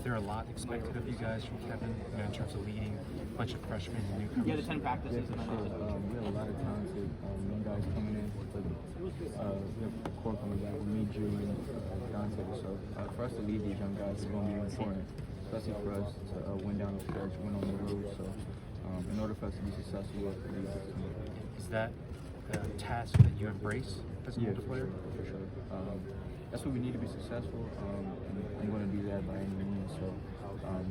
there a lot expected of you guys from Kevin in terms of leading a bunch of freshmen and newcomers? Yeah, the 10 practices. Yeah, for sure. We have a lot of talented young guys coming in. We have the core coming back with me, Drew, and Dante. So for us to lead these young guys is going to be important, especially for us to win down the stretch, win on the road. So in order for us to be successful, we have to lead this team. Is that a task that you embrace as a multiplayer? For sure. That's what we need to be successful, and I'm going to do that by any means. So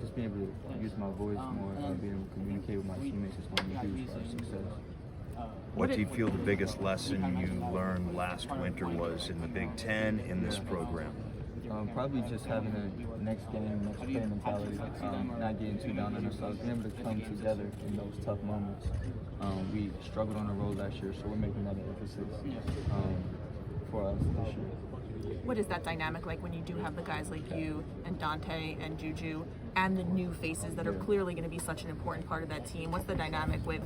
just being able to use my voice more, being able to communicate with my teammates is going to be huge for our success. What do you feel the biggest lesson you learned last winter was in the Big Ten in this program? Probably just having a next game, next play mentality, not getting too down on ourselves, being able to come together in those tough moments. We struggled on the road last year, so we're making that an emphasis for us this year. What is that dynamic like when you do have the guys like you and Dante and Juju and the new faces that are clearly going to be such an important part of that team? What's the dynamic with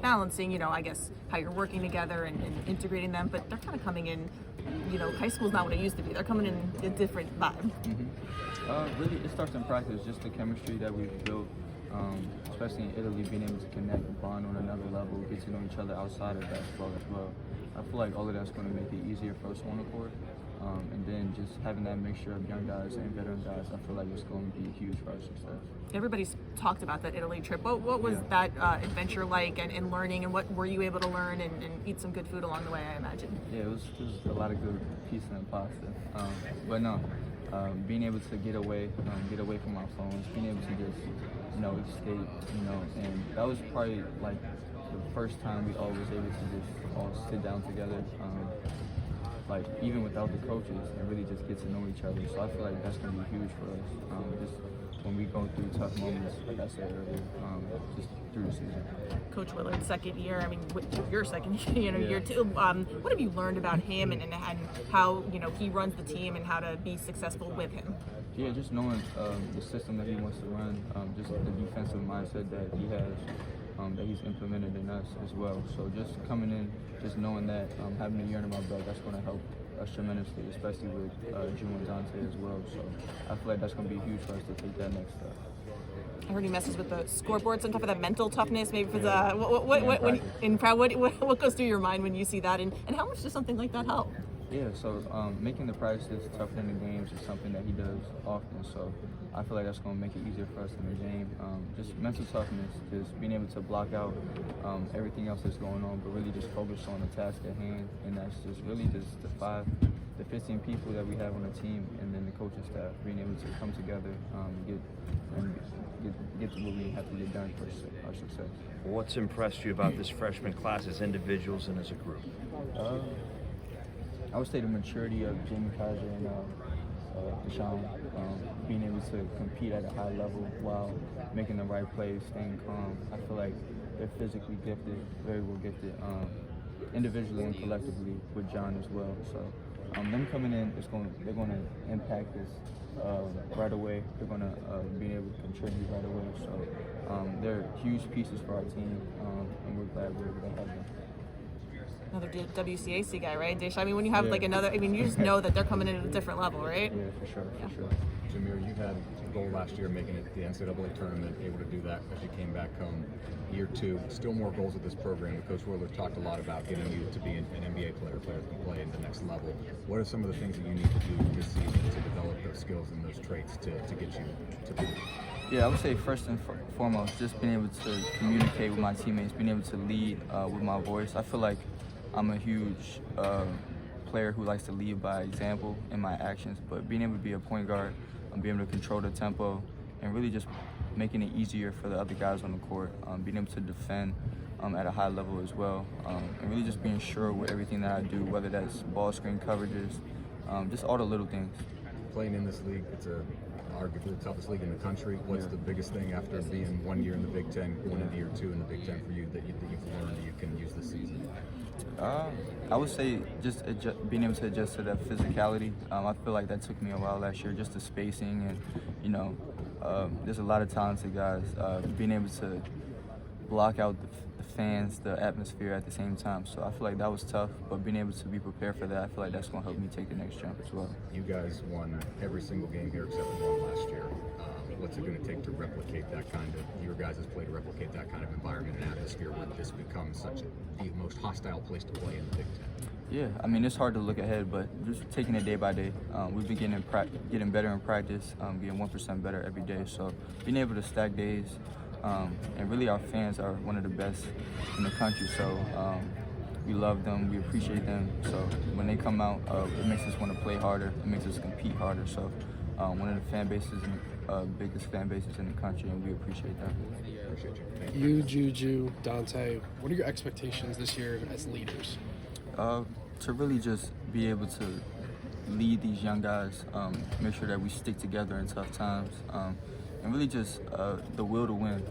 balancing, I guess, how you're working together and integrating them, but they're kind of coming in, high school's not what it used to be. They're coming in a different vibe. Really, it starts in practice, just the chemistry that we've built, especially in Italy, being able to connect and bond on another level, get to know each other outside of basketball as well. I feel like all of that's going to make it easier for us on the court. And then just having that mixture of young guys and veteran guys, I feel like it's going to be huge for our success. Everybody's talked about that Italy trip. What was that adventure like and learning, and what were you able to learn and eat some good food along the way, I imagine? Yeah, it was a lot of good pizza and pasta. But no, being able to get away from our phones, being able to just, escape, and that was probably like the first time we all was able to just all sit down together. Like even without the coaches, and really just get to know each other. So I feel like that's going to be huge for us. Just when we go through tough moments, like I said earlier, just through the season. Coach Willard, second year. I mean, your second year too. What have you learned about him and how he runs the team and how to be successful with him? Yeah, just knowing the system that he wants to run, just the defensive mindset that he has. That he's implemented in us as well. So just coming in, just knowing that, having a year under my belt, that's going to help us tremendously, especially with Drew and Dante as well. So I feel like that's going to be huge for us to take that next step. I heard he messes with the scoreboards on top of that mental toughness. Maybe for what goes through your mind when you see that, and how much does something like that help? Yeah, so making the practices tougher than the games is something that he does often. So I feel like that's going to make it easier for us in the game. Just mental toughness, just being able to block out everything else that's going on, but really just focus on the task at hand. And that's just really just the 15 people that we have on the team, and then the coaching staff being able to come together, get to what we have to get done for our success. What's impressed you about this freshman class as individuals and as a group? I would say the maturity of Jamie Kaiser and Deshaun, being able to compete at a high level while making the right plays, staying calm. I feel like they're physically gifted, very well gifted, individually and collectively with John as well. So them coming in, they're going to impact us right away. They're going to be able to contribute right away. So they're huge pieces for our team, and we're glad we're able to have them. Another WCAC guy, right, Desha? I mean, when you have you just know that they're coming in at a different level, right? Yeah, for sure. Jahmir, you had a goal last year making it to the NCAA tournament, able to do that as you came back home. Year two, still more goals with this program. Coach Willard talked a lot about getting you to be an NBA player that can play at the next level. What are some of the things that you need to do this season to develop those skills and those traits to get you to be? Yeah, I would say first and foremost, just being able to communicate with my teammates, being able to lead with my voice. I feel like I'm a huge player who likes to lead by example in my actions, but being able to be a point guard, being able to control the tempo, and really just making it easier for the other guys on the court, being able to defend at a high level as well, and really just being sure with everything that I do, whether that's ball screen coverages, just all the little things. Playing in this league, it's arguably the toughest league in the country. What's the biggest thing after being 1 year in the Big Ten, going into year two in the Big Ten for you that you've learned that you can use this season? I would say just being able to adjust to that physicality. I feel like that took me a while last year, just the spacing and, there's a lot of talented guys. Being able to block out the fans, the atmosphere at the same time. So I feel like that was tough, but being able to be prepared for that, I feel like that's going to help me take the next jump as well. You guys won every single game here except for one last year. what's it going to take to replicate that kind of your guys' play, to replicate that kind of environment and atmosphere where this becomes such the most hostile place to play in the Big Ten? Yeah, I mean, it's hard to look ahead, but just taking it day by day. We've been getting better in practice, getting 1% better every day. So being able to stack days, and really our fans are one of the best in the country. So we love them, we appreciate them. So when they come out, it makes us want to play harder, it makes us compete harder. So one of the fan bases, biggest fan bases in the country, and we appreciate that. Appreciate you. Thank you. You, Juju, Dante, what are your expectations this year as leaders? To really just be able to lead these young guys, make sure that we stick together in tough times, and really just the will to win.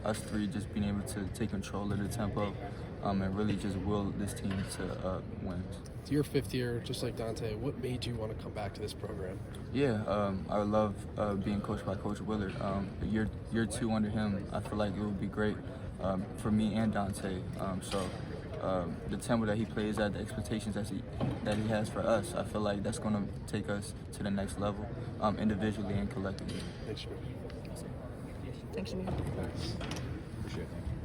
Us three just being able to take control of the tempo, and really just will this team to win. It's your 5th year, just like Dante. What made you want to come back to this program? Yeah, I love being coached by Coach Willard. Year 2 under him, I feel like it would be great for me and Dante. The tempo that he plays at, the expectations that he has for us, I feel like that's going to take us to the next level, individually and collectively. Thanks, Jimmy. Thanks, Jimmy. Appreciate it.